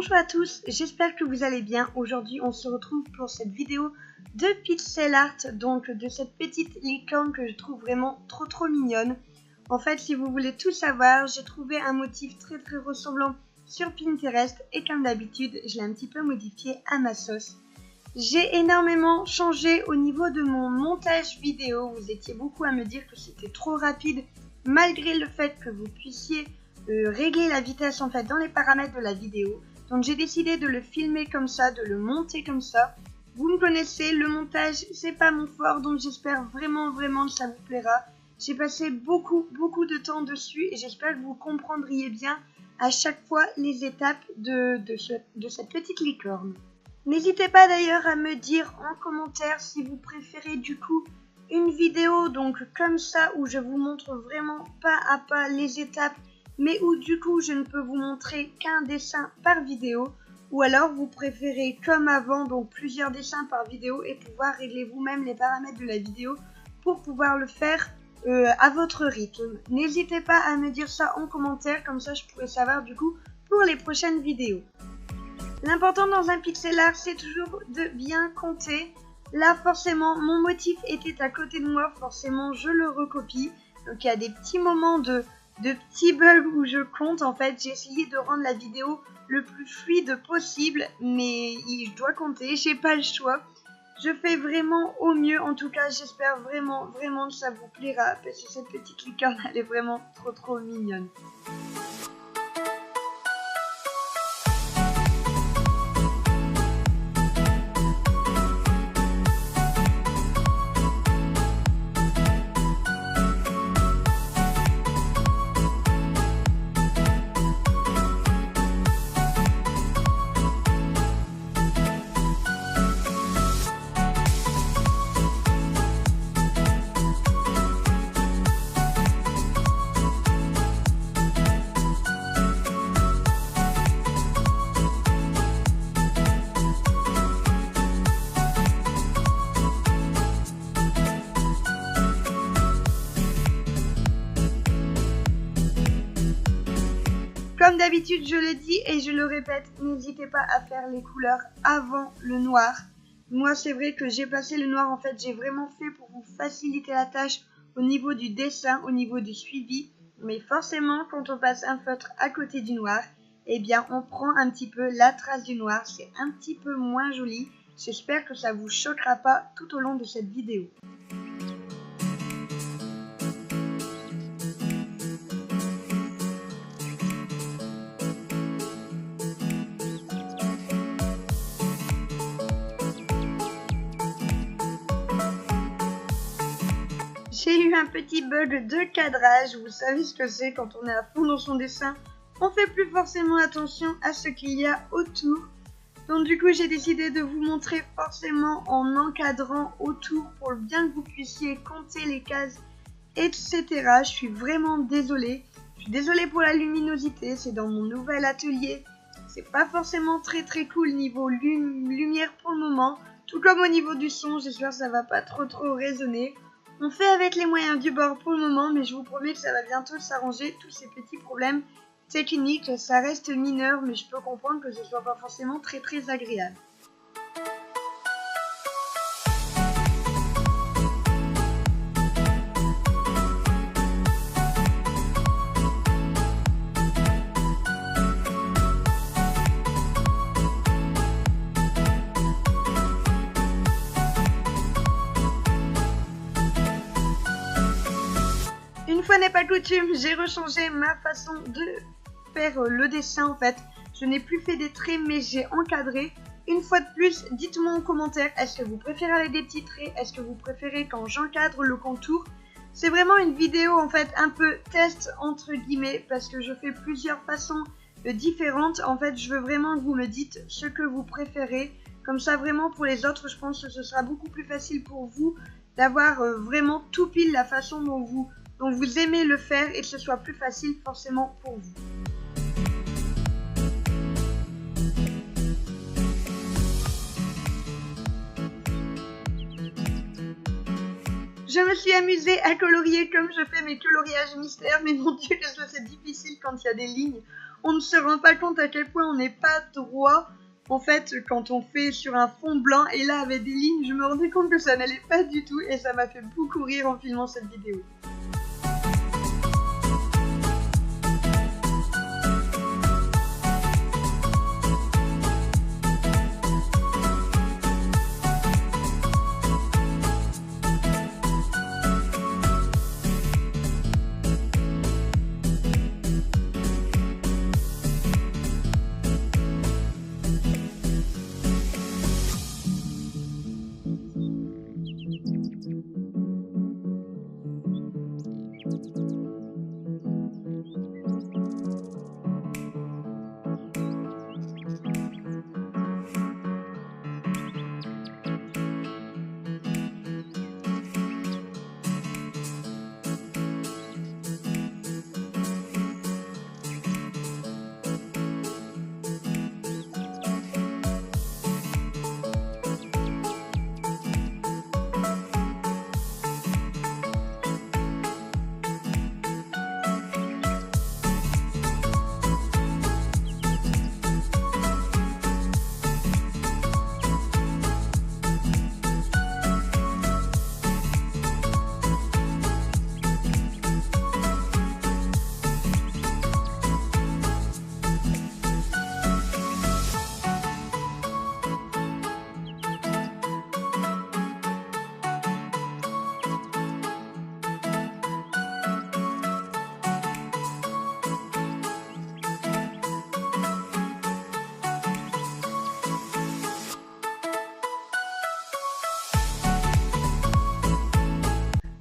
Bonjour à tous, j'espère que vous allez bien. Aujourd'hui on se retrouve pour cette vidéo de pixel art, donc de cette petite licorne que je trouve vraiment trop mignonne. En fait, si vous voulez tout savoir, j'ai trouvé un motif très ressemblant sur Pinterest et comme d'habitude je l'ai un petit peu modifié à ma sauce. J'ai énormément changé au niveau de mon montage vidéo. Vous étiez beaucoup à me dire que c'était trop rapide malgré le fait que vous puissiez régler la vitesse en fait dans les paramètres de la vidéo. Donc j'ai décidé de le filmer comme ça, de le monter comme ça. Vous me connaissez, le montage c'est pas mon fort, donc j'espère vraiment que ça vous plaira. J'ai passé beaucoup de temps dessus et j'espère que vous comprendriez bien à chaque fois les étapes de cette petite licorne. N'hésitez pas d'ailleurs à me dire en commentaire si vous préférez du coup une vidéo donc comme ça où je vous montre vraiment pas à pas les étapes mais où du coup je ne peux vous montrer qu'un dessin par vidéo, ou alors vous préférez comme avant donc plusieurs dessins par vidéo et pouvoir régler vous-même les paramètres de la vidéo pour pouvoir le faire à votre rythme. N'hésitez pas à me dire ça en commentaire, comme ça je pourrais savoir du coup pour les prochaines vidéos. L'important dans un pixel art c'est toujours de bien compter. Là forcément mon motif était à côté de moi, forcément je le recopie, donc il y a des petits moments de petits bugs où je compte. En fait j'ai essayé de rendre la vidéo le plus fluide possible, mais je dois compter, j'ai pas le choix. Je fais vraiment au mieux, en tout cas j'espère vraiment que ça vous plaira, parce que cette petite licorne elle est vraiment trop mignonne. Comme d'habitude, je le dis et je le répète, n'hésitez pas à faire les couleurs avant le noir. Moi, c'est vrai que j'ai passé le noir, en fait, j'ai vraiment fait pour vous faciliter la tâche au niveau du dessin, au niveau du suivi. Mais forcément, quand on passe un feutre à côté du noir, eh bien, on prend un petit peu la trace du noir. C'est un petit peu moins joli. J'espère que ça vous choquera pas tout au long de cette vidéo. J'ai eu un petit bug de cadrage, vous savez ce que c'est quand on est à fond dans son dessin, on fait plus forcément attention à ce qu'il y a autour. Donc du coup j'ai décidé de vous montrer forcément en encadrant autour pour bien que vous puissiez compter les cases, etc. Je suis vraiment désolée. Je suis désolée pour la luminosité, c'est dans mon nouvel atelier. C'est pas forcément très cool niveau lumière pour le moment, tout comme au niveau du son, j'espère que ça va pas trop résonner. On fait avec les moyens du bord pour le moment, mais je vous promets que ça va bientôt s'arranger, tous ces petits problèmes techniques. Ça reste mineur, mais je peux comprendre que ce soit pas forcément très agréable. Une fois n'est pas coutume, j'ai rechangé ma façon de faire le dessin en fait. Je n'ai plus fait des traits mais j'ai encadré. Une fois de plus, dites-moi en commentaire, est-ce que vous préférez avec des petits traits? Est-ce que vous préférez quand j'encadre le contour? C'est vraiment une vidéo en fait un peu test entre guillemets parce que je fais plusieurs façons différentes. En fait, je veux vraiment que vous me dites ce que vous préférez. Comme ça vraiment pour les autres, je pense que ce sera beaucoup plus facile pour vous d'avoir vraiment tout pile la façon dont vous aimez le faire et que ce soit plus facile forcément pour vous. Je me suis amusée à colorier comme je fais mes coloriages mystères, mais mon Dieu, que c'est difficile quand il y a des lignes on ne se rend pas compte à quel point on n'est pas droit. En fait, quand on fait sur un fond blanc et là avec des lignes, je me rendais compte que ça n'allait pas du tout et ça m'a fait beaucoup rire en filmant cette vidéo.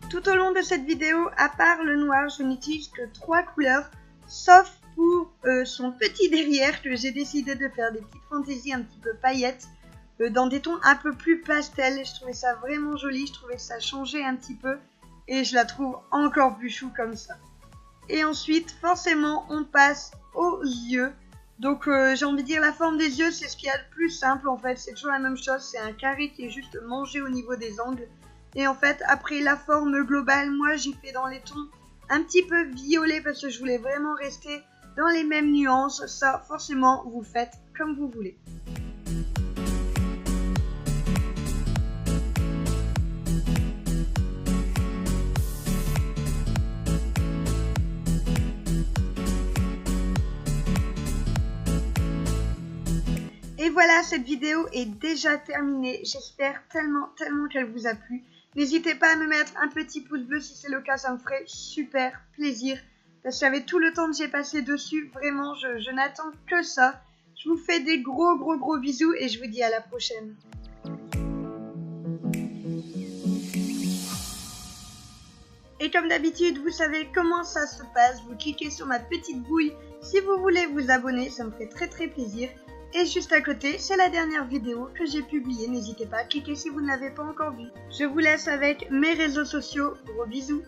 Tout au long de cette vidéo, à part le noir, je n'utilise que 3 couleurs, sauf pour son petit derrière que j'ai décidé de faire des petites fantaisies un petit peu paillettes, dans des tons un peu plus pastel. Je trouvais ça vraiment joli, je trouvais que ça changeait un petit peu et je la trouve encore plus chou comme ça. Et ensuite, forcément, on passe aux yeux. Donc j'ai envie de dire la forme des yeux, c'est ce qu'il y a de plus simple en fait, c'est toujours la même chose, c'est un carré qui est juste mangé au niveau des angles. Et en fait, après la forme globale, moi j'ai fait dans les tons un petit peu violet parce que je voulais vraiment rester dans les mêmes nuances. Ça, forcément, vous faites comme vous voulez. Et voilà, cette vidéo est déjà terminée. J'espère tellement qu'elle vous a plu. N'hésitez pas à me mettre un petit pouce bleu si c'est le cas, ça me ferait super plaisir. Parce qu'avec tout le temps que j'ai passé dessus, vraiment, je n'attends que ça. Je vous fais des gros bisous et je vous dis à la prochaine. Et comme d'habitude, vous savez comment ça se passe. Vous cliquez sur ma petite bouille si vous voulez vous abonner, ça me fait très plaisir. Et juste à côté, c'est la dernière vidéo que j'ai publiée. N'hésitez pas à cliquer si vous ne l'avez pas encore vue. Je vous laisse avec mes réseaux sociaux. Gros bisous.